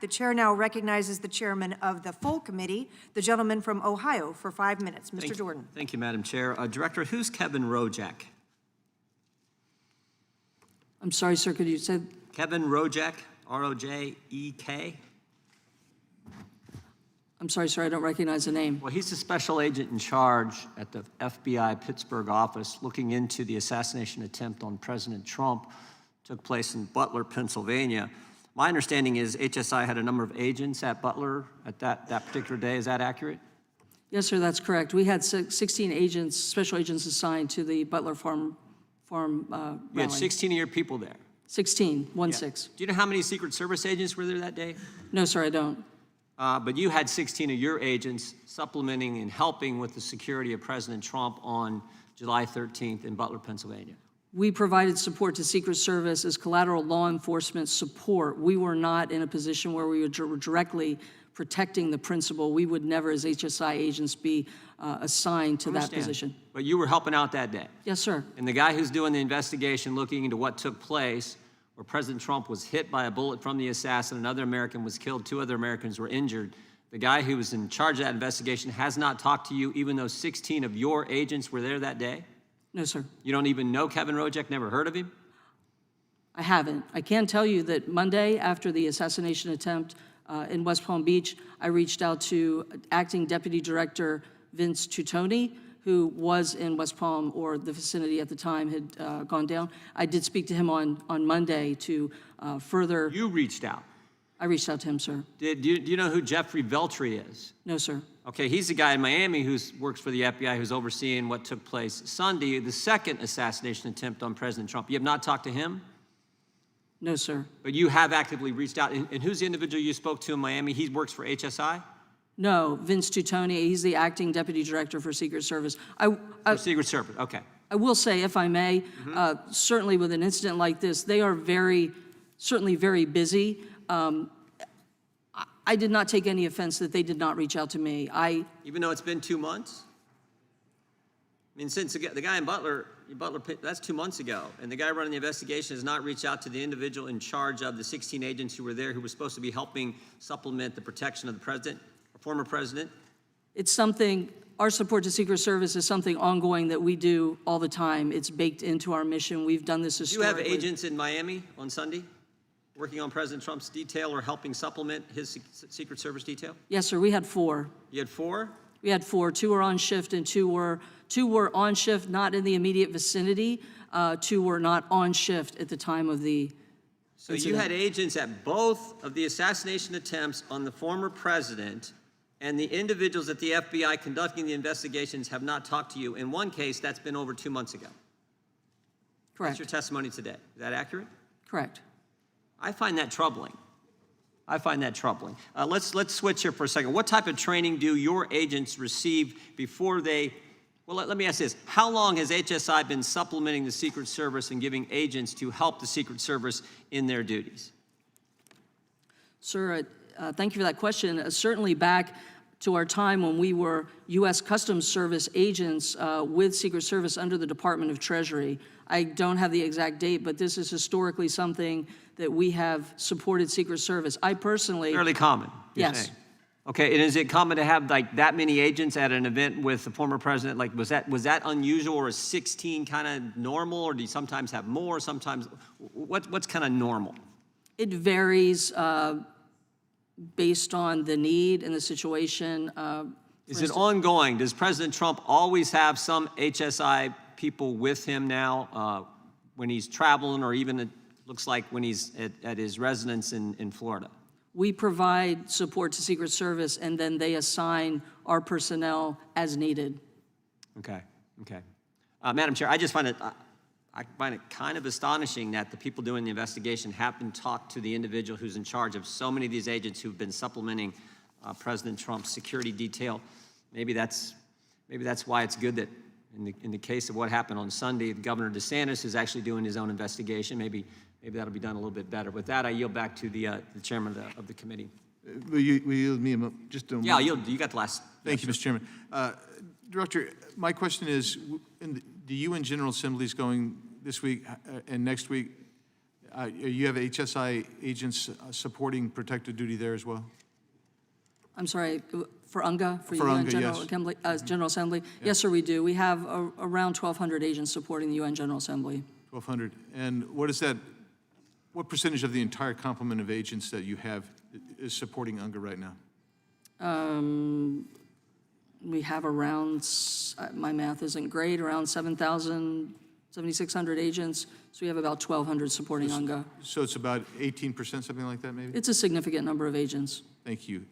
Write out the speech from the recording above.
The chair now recognizes the chairman of the full committee, the gentleman from Ohio, for 5 minutes. Mr. Jordan. Thank you, Madam Chair. Director, who's Kevin Rojek? I'm sorry, sir, could you say? Kevin Rojek, R-O-J-E-K? I'm sorry, sir, I don't recognize the name. Well, he's the special agent in charge at the FBI Pittsburgh office looking into the assassination attempt on President Trump. Took place in Butler, Pennsylvania. My understanding is HSI had a number of agents at Butler at that particular day. Is that accurate? Yes, sir, that's correct. We had 16 agents, special agents assigned to the Butler farm You had 16 of your people there. 16, 1-6. Do you know how many Secret Service agents were there that day? No, sir, I don't. But you had 16 of your agents supplementing and helping with the security of President Trump on July 13th in Butler, Pennsylvania. We provided support to Secret Service as collateral law enforcement support. We were not in a position where we were directly protecting the principal. We would never, as HSI agents, be assigned to that position. But you were helping out that day. Yes, sir. And the guy who's doing the investigation, looking into what took place, where President Trump was hit by a bullet from the assassin, another American was killed, 2 other Americans were injured. The guy who was in charge of that investigation has not talked to you, even though 16 of your agents were there that day? No, sir. You don't even know Kevin Rojek, never heard of him? I haven't. I can tell you that Monday, after the assassination attempt in West Palm Beach, I reached out to Acting Deputy Director Vince Tutoni, who was in West Palm or the vicinity at the time, had gone down. I did speak to him on Monday to further. You reached out? I reached out to him, sir. Do you know who Jeffrey Veltri is? No, sir. Okay, he's the guy in Miami who works for the FBI who's overseeing what took place Sunday, the second assassination attempt on President Trump. You have not talked to him? No, sir. But you have actively reached out. And who's the individual you spoke to in Miami? He works for HSI? No, Vince Tutoni. He's the Acting Deputy Director for Secret Service. For Secret Service, okay. I will say, if I may, certainly with an incident like this, they are certainly very busy. I did not take any offense that they did not reach out to me. Even though it's been 2 months? I mean, since the guy in Butler, that's 2 months ago, and the guy running the investigation has not reached out to the individual in charge of the 16 agents who were there who were supposed to be helping supplement the protection of the president, or former president? It's something, our support to Secret Service is something ongoing that we do all the time. It's baked into our mission. We've done this historically. Do you have agents in Miami on Sunday working on President Trump's detail or helping supplement his Secret Service detail? Yes, sir. We had 4. You had 4? We had 4. 2 were on shift and 2 were on shift, not in the immediate vicinity. 2 were not on shift at the time of the So you had agents at both of the assassination attempts on the former president, and the individuals at the FBI conducting the investigations have not talked to you. In one case, that's been over 2 months ago. Correct. That's your testimony today. Is that accurate? Correct. I find that troubling. I find that troubling. Let's switch here for a second. What type of training do your agents receive before they, well, let me ask this. How long has HSI been supplementing the Secret Service and giving agents to help the Secret Service in their duties? Sir, thank you for that question. Certainly back to our time when we were U.S. Customs Service agents with Secret Service under the Department of Treasury. I don't have the exact date, but this is historically something that we have supported Secret Service. I personally... Fairly common, you're yes. saying. Okay, and is it common to have like that many agents at an event with the former president? Like, was that unusual, or is 16 kind of normal, or do you sometimes have more, sometimes... What's kind of normal? It varies based on the need and the situation. Is it ongoing? Does President Trump always have some HSI people with him now when he's traveling, or even it looks like when he's at his residence in Florida? We provide support to Secret Service, and then they assign our personnel as needed. Okay, okay. Madam Chair, I just find it, I find it kind of astonishing that the people doing the investigation haven't talked to the individual who's in charge of so many of these agents who've been supplementing President Trump's security detail. Maybe that's why it's good that in the case of what happened on Sunday, Governor DeSantis is actually doing his own investigation. Maybe that'll be done a little bit better. With that, I yield back to the chairman of the committee. Will you yield me just a moment? Yeah, you got the last. Thank you, Mr. Chairman. Director, my question is, the UN General Assembly is going this week and next week. You have HSI agents supporting protective duty there as well? I'm sorry, for UNGA, for For UN UNGA, General yes. Assembly? General Assembly? Yes, sir, we do. We have around 1,200 agents supporting the UN General Assembly. 1,200. And what is that, what percentage of the entire complement of agents that you have is supporting UNGA right now? We have around, my math isn't great, around 7,000, 7,600 agents. So we have about 1,200 supporting UNGA. So it's about 18%, something like that, maybe? It's a significant number of agents. Thank you.